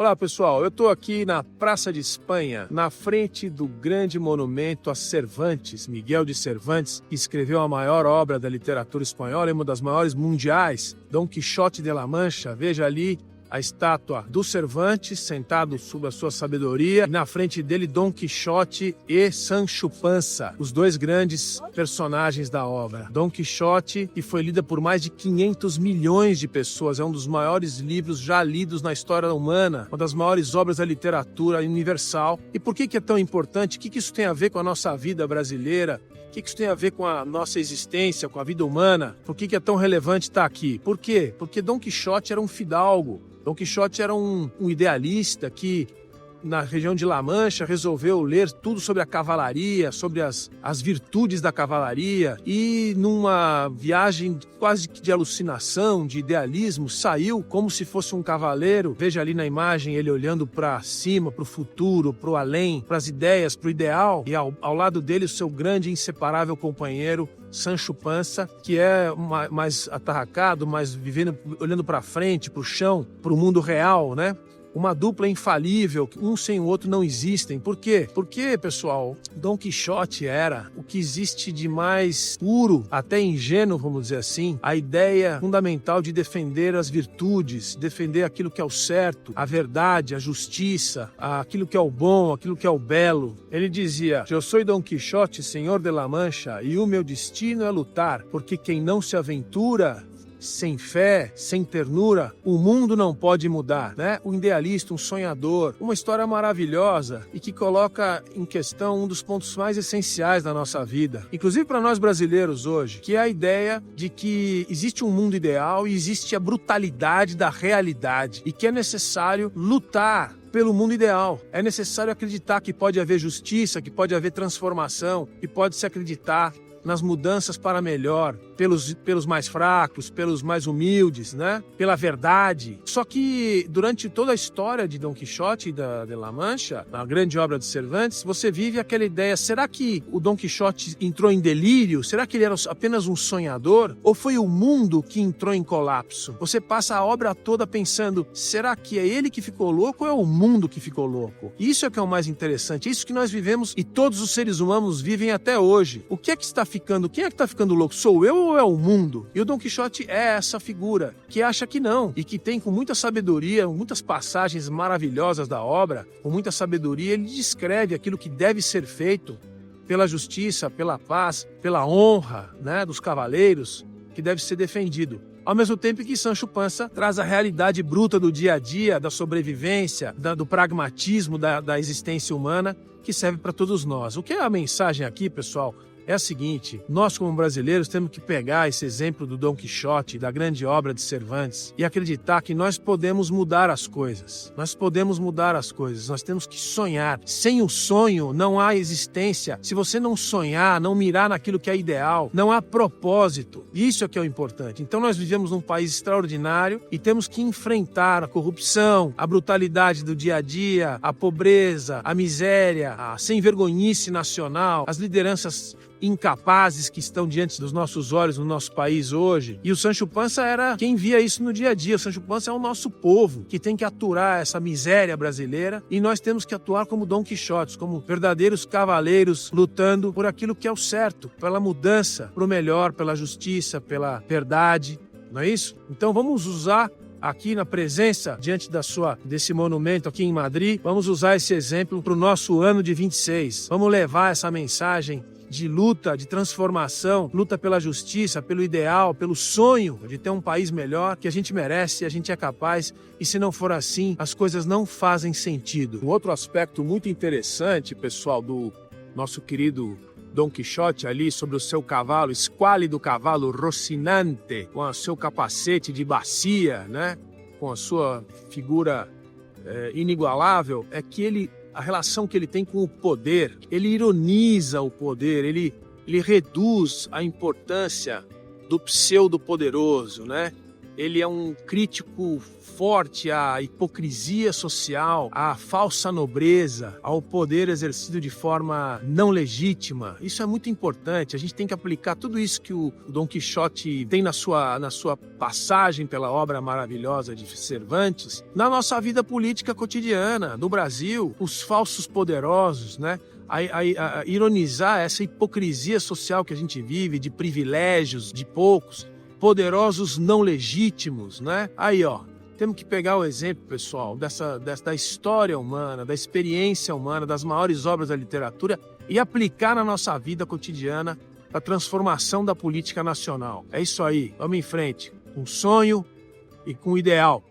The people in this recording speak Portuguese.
Olá pessoal, eu estou aqui na Praça de Espanha, na frente do grande monumento a Cervantes, Miguel de Cervantes, que escreveu a maior obra da literatura espanhola e uma das maiores mundiais, Dom Quixote de la Mancha. Veja ali a estátua do Cervantes, sentado sob a sua sabedoria, e na frente dele Dom Quixote e Sancho Panza, os dois grandes personagens da obra. Dom Quixote, que foi lida por mais de 500 milhões de pessoas, é um dos maiores livros já lidos na história humana, uma das maiores obras da literatura universal. E por que é tão importante? O que isso tem a ver com a nossa vida brasileira? O que isso tem a ver com a nossa existência, com a vida humana? Por que é tão relevante estar aqui? Por quê? Porque Dom Quixote era um fidalgo. Dom Quixote era um idealista que, na região de La Mancha, resolveu ler tudo sobre a cavalaria, sobre as virtudes da cavalaria, e numa viagem quase que de alucinação, de idealismo, saiu como se fosse um cavaleiro. Veja ali na imagem ele olhando para cima, para o futuro, para o além, para as ideias, para o ideal, e ao lado dele o seu grande e inseparável companheiro, Sancho Panza, que é mais atarracado, mais vivendo, olhando para frente, para o chão, para o mundo real, né? Uma dupla infalível, um sem o outro não existem. Por quê? Porque, pessoal, Dom Quixote era o que existe de mais puro, até ingênuo, vamos dizer assim, a ideia fundamental de defender as virtudes, defender aquilo que é o certo, a verdade, a justiça, aquilo que é o bom, aquilo que é o belo. Ele dizia: eu sou Dom Quixote, senhor de La Mancha, e o meu destino é lutar, porque quem não se aventura sem fé, sem ternura, o mundo não pode mudar, né? Um idealista, um sonhador, uma história maravilhosa e que coloca em questão um dos pontos mais essenciais da nossa vida, inclusive para nós brasileiros hoje, que é a ideia de que existe um mundo ideal e existe a brutalidade da realidade e que é necessário lutar pelo mundo ideal. É necessário acreditar que pode haver justiça, que pode haver transformação, que pode se acreditar nas mudanças para melhor, pelos mais fracos, pelos mais humildes, né? Pela verdade. Só que durante toda a história de Dom Quixote e de La Mancha, na grande obra de Cervantes, você vive aquela ideia: será que o Dom Quixote entrou em delírio? Será que ele era apenas um sonhador? Ou foi o mundo que entrou em colapso? Você passa a obra toda pensando: será que é ele que ficou louco ou é o mundo que ficou louco? Isso é que é o mais interessante, isso que nós vivemos e todos os seres humanos vivem até hoje. O que é que está ficando? Quem é que está ficando louco? Sou eu ou é o mundo? E o Dom Quixote é essa figura que acha que não, e que tem, com muita sabedoria, muitas passagens maravilhosas da obra, com muita sabedoria, ele descreve aquilo que deve ser feito pela justiça, pela paz, pela honra, né, dos cavaleiros, que deve ser defendido. Ao mesmo tempo que Sancho Panza traz a realidade bruta do dia a dia, da sobrevivência, do pragmatismo da existência humana, que serve para todos nós. O que é a mensagem aqui, pessoal? É a seguinte: nós como brasileiros temos que pegar esse exemplo do Dom Quixote, da grande obra de Cervantes, e acreditar que nós podemos mudar as coisas. Nós podemos mudar as coisas, nós temos que sonhar. Sem o sonho não há existência. Se você não sonhar, não mirar naquilo que é ideal, não há propósito. Isso é que é o importante. Então nós vivemos num país extraordinário e temos que enfrentar a corrupção, a brutalidade do dia a dia, a pobreza, a miséria, a sem-vergonhice nacional, as lideranças incapazes que estão diante dos nossos olhos no nosso país hoje. E o Sancho Panza era quem via isso no dia a dia. O Sancho Panza é o nosso povo que tem que aturar essa miséria brasileira, e nós temos que atuar como Dom Quixotes, como verdadeiros cavaleiros lutando por aquilo que é o certo, pela mudança, para o melhor, pela justiça, pela verdade. Não é isso? Então vamos usar aqui na presença, diante desse monumento aqui em Madrid, vamos usar esse exemplo para o nosso ano de 26. Vamos levar essa mensagem de luta, de transformação, luta pela justiça, pelo ideal, pelo sonho de ter um país melhor, que a gente merece, a gente é capaz, e se não for assim, as coisas não fazem sentido. Um outro aspecto muito interessante, pessoal, do nosso querido Dom Quixote ali sobre o seu cavalo, esquálido cavalo Rocinante, com o seu capacete de bacia, né? Com a sua figura inigualável, é que a relação que ele tem com o poder, ele ironiza o poder, ele reduz a importância do pseudo-poderoso, né? ele é um crítico forte à hipocrisia social, à falsa nobreza, ao poder exercido de forma não legítima. Isso é muito importante. A gente tem que aplicar tudo isso que o Dom Quixote tem na sua passagem pela obra maravilhosa de Cervantes na nossa vida política cotidiana, no Brasil, os falsos poderosos, né? A ironizar essa hipocrisia social que a gente vive, de privilégios de poucos, poderosos não legítimos, né? Aí, ó, temos que pegar o exemplo, pessoal, da história humana, da experiência humana, das maiores obras da literatura e aplicar na nossa vida cotidiana a transformação da política nacional. É isso aí, vamos em frente, com sonho e com ideal.